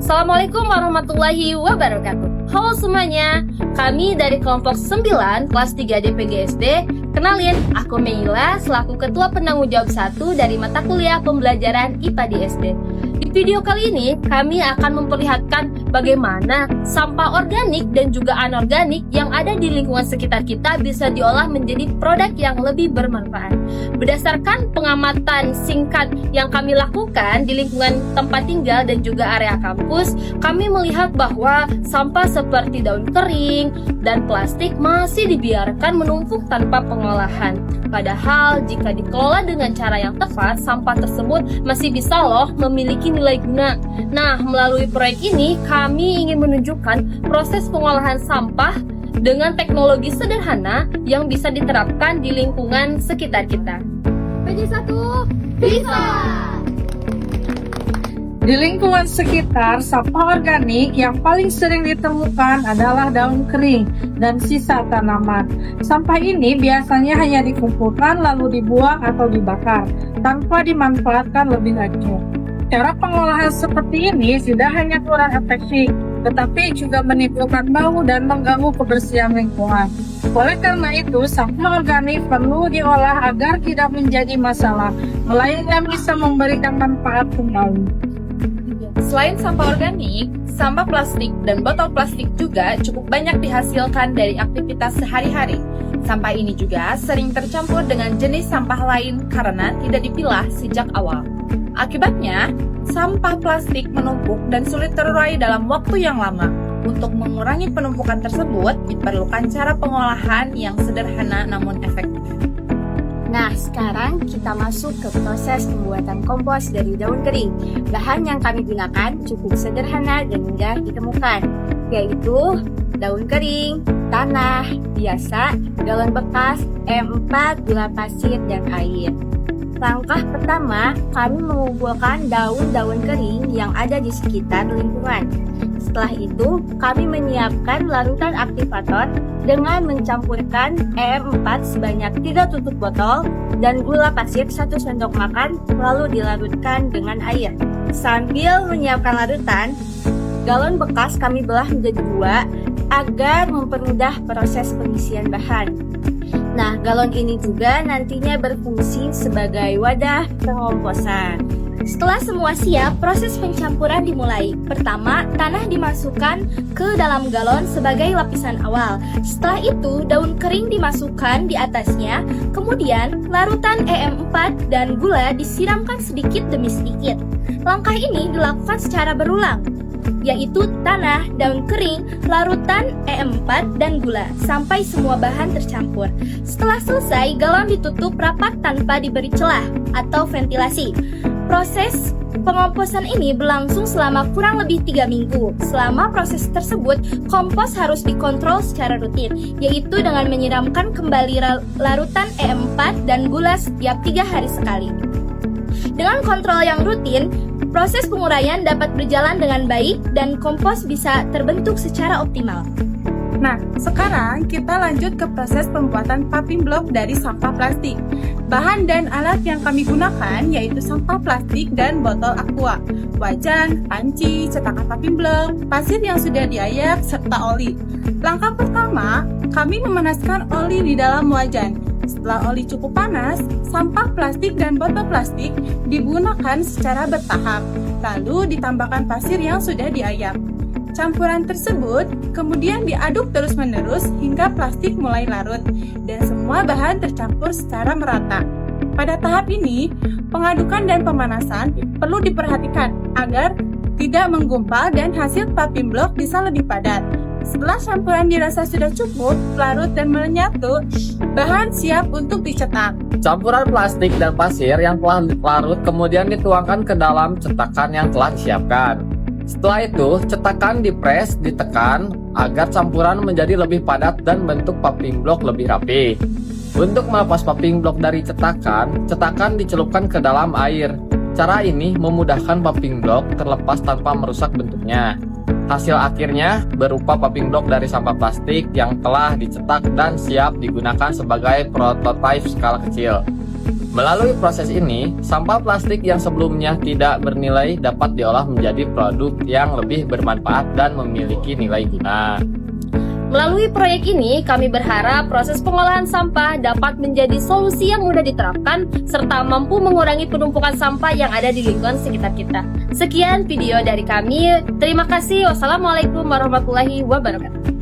Assalamualaikum warahmatullahi wabarakatuh. Halo semuanya, kami dari kelompok 9 kelas 3 DPGSD. Kenalin, aku Meila selaku Ketua Penanggung Jawab 1 dari mata kuliah pembelajaran IPA di SD. Di video kali ini, kami akan memperlihatkan bagaimana sampah organik dan juga anorganik yang ada di lingkungan sekitar kita bisa diolah menjadi produk yang lebih bermanfaat. Berdasarkan pengamatan singkat yang kami lakukan di lingkungan tempat tinggal dan juga area kampus, kami melihat bahwa sampah seperti daun kering dan plastik masih dibiarkan menumpuk tanpa pengolahan. Padahal jika dikelola dengan cara yang tepat, sampah tersebut masih bisa loh memiliki nilai guna. Nah, melalui proyek ini kami ingin menunjukkan proses pengolahan sampah dengan teknologi sederhana yang bisa diterapkan di lingkungan sekitar kita. PJ1 bisa! Di lingkungan sekitar, sampah organik yang paling sering ditemukan adalah daun kering dan sisa tanaman. Sampah ini biasanya hanya dikumpulkan lalu dibuang atau dibakar, tanpa dimanfaatkan lebih lanjut. Cara pengolahan seperti ini tidak hanya kurang efektif, tetapi juga menimbulkan bau dan mengganggu kebersihan lingkungan. Oleh karena itu, sampah organik perlu diolah agar tidak menjadi masalah, melainkan bisa memberikan manfaat kembali. Selain sampah organik, sampah plastik dan botol plastik juga cukup banyak dihasilkan dari aktivitas sehari-hari. Sampah ini juga sering tercampur dengan jenis sampah lain karena tidak dipilah sejak awal. Akibatnya, sampah plastik menumpuk dan sulit terurai dalam waktu yang lama. Untuk mengurangi penumpukan tersebut, diperlukan cara pengolahan yang sederhana namun efektif. Nah, sekarang kita masuk ke proses pembuatan kompos dari daun kering. Bahan yang kami gunakan cukup sederhana dan mudah ditemukan, yaitu daun kering, tanah biasa, galon bekas, EM4, gula pasir, dan air. Langkah pertama, kami mengumpulkan daun-daun kering yang ada di sekitar lingkungan. Setelah itu, kami menyiapkan larutan aktivator dengan mencampurkan EM4 sebanyak 3 tutup botol dan gula pasir 1 sendok makan, lalu dilarutkan dengan air. Sambil menyiapkan larutan, galon bekas kami belah menjadi 2 agar mempermudah proses pengisian bahan. Nah, galon ini juga nantinya berfungsi sebagai wadah pengomposan. Setelah semua siap, proses pencampuran dimulai. Pertama, tanah dimasukkan ke dalam galon sebagai lapisan awal. Setelah itu, daun kering dimasukkan di atasnya. Kemudian, larutan EM4 dan gula disiramkan sedikit demi sedikit. Langkah ini dilakukan secara berulang, yaitu tanah, daun kering, larutan EM4, dan gula, sampai semua bahan tercampur. Setelah selesai, galon ditutup rapat tanpa diberi celah atau ventilasi. Proses pengomposan ini berlangsung selama kurang lebih 3 minggu. Selama proses tersebut, kompos harus dikontrol secara rutin, yaitu dengan menyiramkan kembali larutan EM4 dan gula setiap 3 hari sekali. Dengan kontrol yang rutin, proses penguraian dapat berjalan dengan baik dan kompos bisa terbentuk secara optimal. Nah, sekarang kita lanjut ke proses pembuatan paving block dari sampah plastik. Bahan dan alat yang kami gunakan yaitu sampah plastik dan botol aqua, wajan, panci, cetakan paving block, pasir yang sudah diayak, serta oli. Langkah pertama, kami memanaskan oli di dalam wajan. Setelah oli cukup panas, sampah plastik dan botol plastik digunakan secara bertahap, lalu ditambahkan pasir yang sudah diayak. Campuran tersebut kemudian diaduk terus-menerus hingga plastik mulai larut dan semua bahan tercampur secara merata. Pada tahap ini, pengadukan dan pemanasan perlu diperhatikan agar tidak menggumpal dan hasil paving block bisa lebih padat. Setelah campuran dirasa sudah cukup, larut dan menyatu, bahan siap untuk dicetak. Campuran plastik dan pasir yang telah larut kemudian dituangkan ke dalam cetakan yang telah disiapkan. Setelah itu, cetakan dipres, ditekan agar campuran menjadi lebih padat dan bentuk paving block lebih rapi. Untuk melepas paving block dari cetakan, cetakan dicelupkan ke dalam air. Cara ini memudahkan paving block terlepas tanpa merusak bentuknya. Hasil akhirnya berupa paving block dari sampah plastik yang telah dicetak dan siap digunakan sebagai prototipe skala kecil. Melalui proses ini, sampah plastik yang sebelumnya tidak bernilai dapat diolah menjadi produk yang lebih bermanfaat dan memiliki nilai guna. Melalui proyek ini, kami berharap proses pengolahan sampah dapat menjadi solusi yang mudah diterapkan serta mampu mengurangi penumpukan sampah yang ada di lingkungan sekitar kita. Sekian video dari kami. Terima kasih. Wassalamualaikum warahmatullahi wabarakatuh.